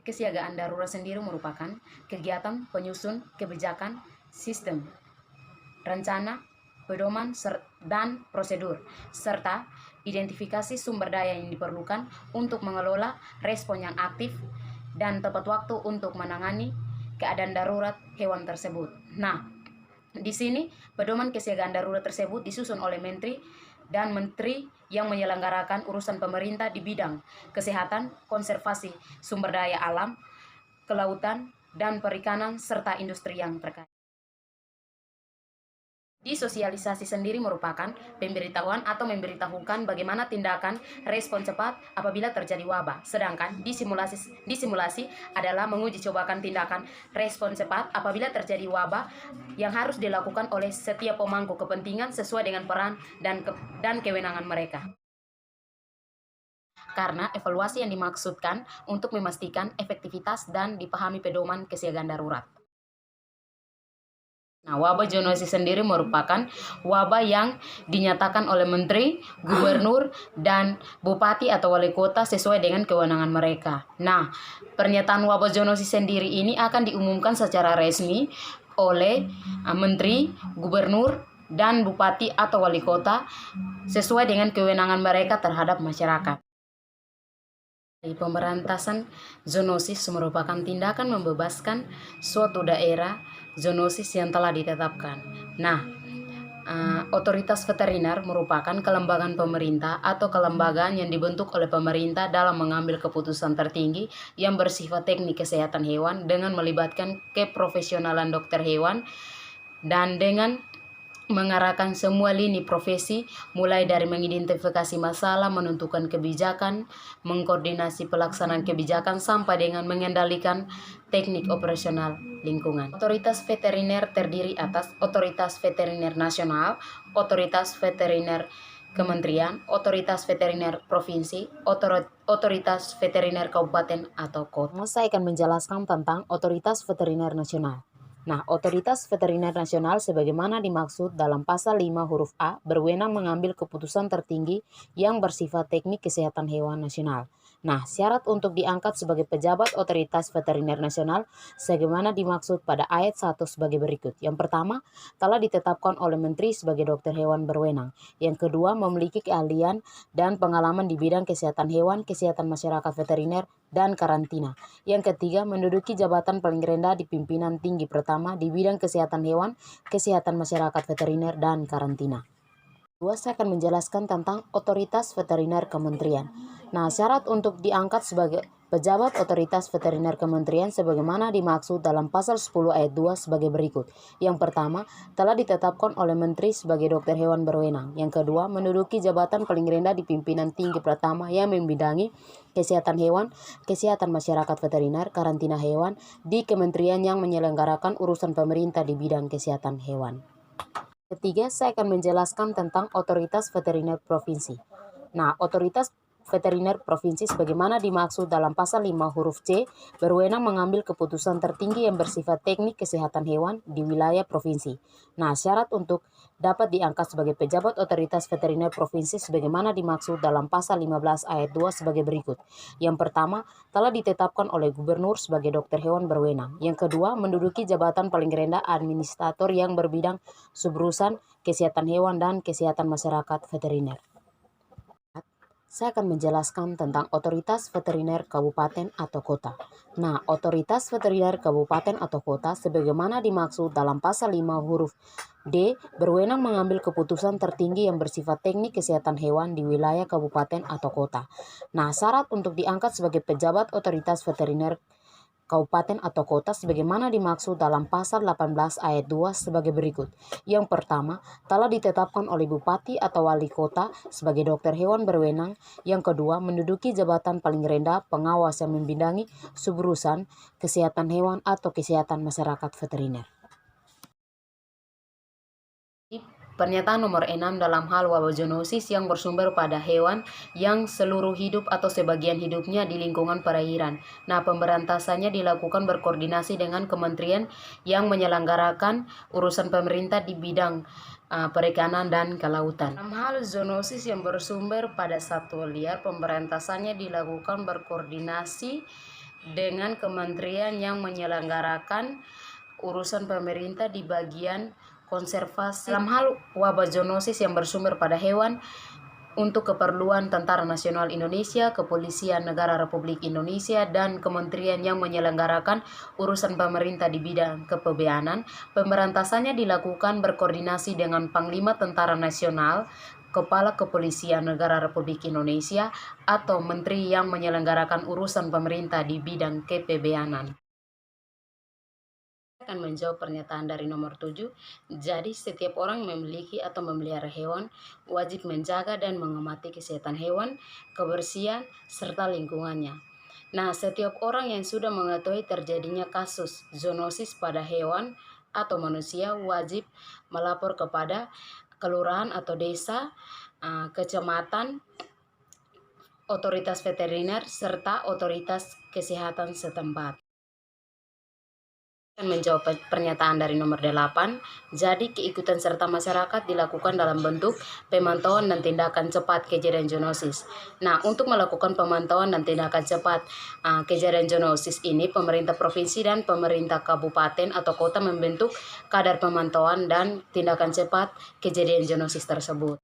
kesiagaan darurat sendiri merupakan kegiatan penyusun kebijakan, sistem, rencana, pedoman, dan prosedur, serta identifikasi sumber daya yang diperlukan untuk mengelola respon yang aktif dan tepat waktu untuk menangani keadaan darurat hewan tersebut. Nah, di sini pedoman kesiagaan darurat tersebut disusun oleh menteri dan menteri yang menyelenggarakan urusan pemerintah di bidang kesehatan, konservasi sumber daya alam, kelautan, dan perikanan, serta industri yang terkait. Disosialisasi sendiri merupakan pemberitahuan atau memberitahukan bagaimana tindakan respon cepat apabila terjadi wabah. Sedangkan disimulasi adalah menguji cobakan tindakan respon cepat apabila terjadi wabah yang harus dilakukan oleh setiap pemangku kepentingan sesuai dengan peran dan kewenangan mereka. Karena evaluasi yang dimaksudkan untuk memastikan efektivitas dan dipahami pedoman kesiagaan darurat. Nah, wabah zoonosis sendiri merupakan wabah yang dinyatakan oleh menteri, gubernur, dan bupati atau wali kota sesuai dengan kewenangan mereka. Nah, pernyataan wabah zoonosis sendiri ini akan diumumkan secara resmi oleh menteri, gubernur, dan bupati atau wali kota sesuai dengan kewenangan mereka terhadap masyarakat. Pemberantasan zoonosis merupakan tindakan membebaskan suatu daerah zoonosis yang telah ditetapkan. Nah, otoritas veteriner merupakan kelembagaan pemerintah atau kelembagaan yang dibentuk oleh pemerintah dalam mengambil keputusan tertinggi yang bersifat teknik kesehatan hewan dengan melibatkan keprofesionalan dokter hewan dan dengan mengarahkan semua lini profesi, mulai dari mengidentifikasi masalah, menentukan kebijakan, mengkoordinasi pelaksanaan kebijakan, sampai dengan mengendalikan teknik operasional lingkungan. Otoritas veteriner terdiri atas Otoritas Veteriner Nasional, Otoritas Veteriner Kementerian, Otoritas Veteriner Provinsi, Otoritas Veteriner Kabupaten atau kota. Saya akan menjelaskan tentang Otoritas Veteriner Nasional. Nah, Otoritas Veteriner Nasional sebagaimana dimaksud dalam pasal 5 huruf A berwenang mengambil keputusan tertinggi yang bersifat teknik kesehatan hewan nasional. Nah, syarat untuk diangkat sebagai pejabat Otoritas Veteriner Nasional sebagaimana dimaksud pada ayat 1 sebagai berikut. Yang pertama, telah ditetapkan oleh Menteri sebagai dokter hewan berwenang. Yang kedua, memiliki keahlian dan pengalaman di bidang kesehatan hewan, kesehatan masyarakat veteriner, dan karantina. Yang ketiga, menduduki jabatan paling rendah di pimpinan tinggi pertama di bidang kesehatan hewan, kesehatan masyarakat veteriner, dan karantina. Kedua, saya akan menjelaskan tentang Otoritas Veteriner Kementerian. Nah, syarat untuk diangkat sebagai pejabat Otoritas Veteriner Kementerian sebagaimana dimaksud dalam pasal 10 ayat 2 sebagai berikut. Yang pertama, telah ditetapkan oleh Menteri sebagai dokter hewan berwenang. Yang kedua, menduduki jabatan paling rendah di pimpinan tinggi pertama yang membidangi kesehatan hewan, kesehatan masyarakat veteriner, karantina hewan di kementerian yang menyelenggarakan urusan pemerintah di bidang kesehatan hewan. Ketiga, saya akan menjelaskan tentang Otoritas Veteriner Provinsi. Nah, Otoritas Veteriner Provinsi sebagaimana dimaksud dalam pasal 5 huruf C berwenang mengambil keputusan tertinggi yang bersifat teknik kesehatan hewan di wilayah provinsi. Nah, syarat untuk dapat diangkat sebagai pejabat Otoritas Veteriner Provinsi sebagaimana dimaksud dalam pasal 15 ayat 2 sebagai berikut. Yang pertama, telah ditetapkan oleh gubernur sebagai dokter hewan berwenang. Yang kedua, menduduki jabatan paling rendah administrator yang berbidang suburusan kesehatan hewan dan kesehatan masyarakat veteriner. Saya akan menjelaskan tentang Otoritas Veteriner Kabupaten atau Kota. Nah, Otoritas Veteriner Kabupaten atau Kota sebagaimana dimaksud dalam pasal 5 huruf D berwenang mengambil keputusan tertinggi yang bersifat teknik kesehatan hewan di wilayah kabupaten atau kota. Nah, syarat untuk diangkat sebagai pejabat Otoritas Veteriner Kabupaten atau kota sebagaimana dimaksud dalam pasal 18 ayat 2 sebagai berikut. Yang pertama, telah ditetapkan oleh bupati atau wali kota sebagai dokter hewan berwenang. Yang kedua, menduduki jabatan paling rendah pengawas yang membidangi suburusan kesehatan hewan atau kesehatan masyarakat veteriner. Pernyataan nomor 6 dalam hal wabah zoonosis yang bersumber pada hewan yang seluruh hidup atau sebagian hidupnya di lingkungan perairan. Nah, pemberantasannya dilakukan berkoordinasi dengan kementerian yang menyelenggarakan urusan pemerintah di bidang perikanan dan kelautan. Dalam hal zoonosis yang bersumber pada satwa liar, pemberantasannya dilakukan berkoordinasi dengan kementerian yang menyelenggarakan urusan pemerintah di bagian konservasi dalam hal wabah zoonosis yang bersumber pada hewan untuk keperluan Tentara Nasional Indonesia, Kepolisian Negara Republik Indonesia, dan kementerian yang menyelenggarakan urusan pemerintah di bidang kepabeanan. Pemberantasannya dilakukan berkoordinasi dengan Panglima Tentara Nasional, Kepala Kepolisian Negara Republik Indonesia, atau menteri yang menyelenggarakan urusan pemerintah di bidang kepabeanan. Akan menjawab pernyataan dari nomor 7. Jadi setiap orang yang memiliki atau memelihara hewan wajib menjaga dan mengamati kesehatan hewan, kebersihan, serta lingkungannya. Nah, setiap orang yang sudah mengetahui terjadinya kasus zoonosis pada hewan atau manusia wajib melapor kepada kelurahan atau desa, kecamatan, otoritas veteriner, serta otoritas kesehatan setempat. Menjawab pernyataan dari nomor 8. Jadi keikutan serta masyarakat dilakukan dalam bentuk pemantauan dan tindakan cepat kejadian zoonosis. Nah, untuk melakukan pemantauan dan tindakan cepat kejadian zoonosis ini, pemerintah provinsi dan pemerintah kabupaten atau kota membentuk kadar pemantauan dan tindakan cepat kejadian zoonosis tersebut.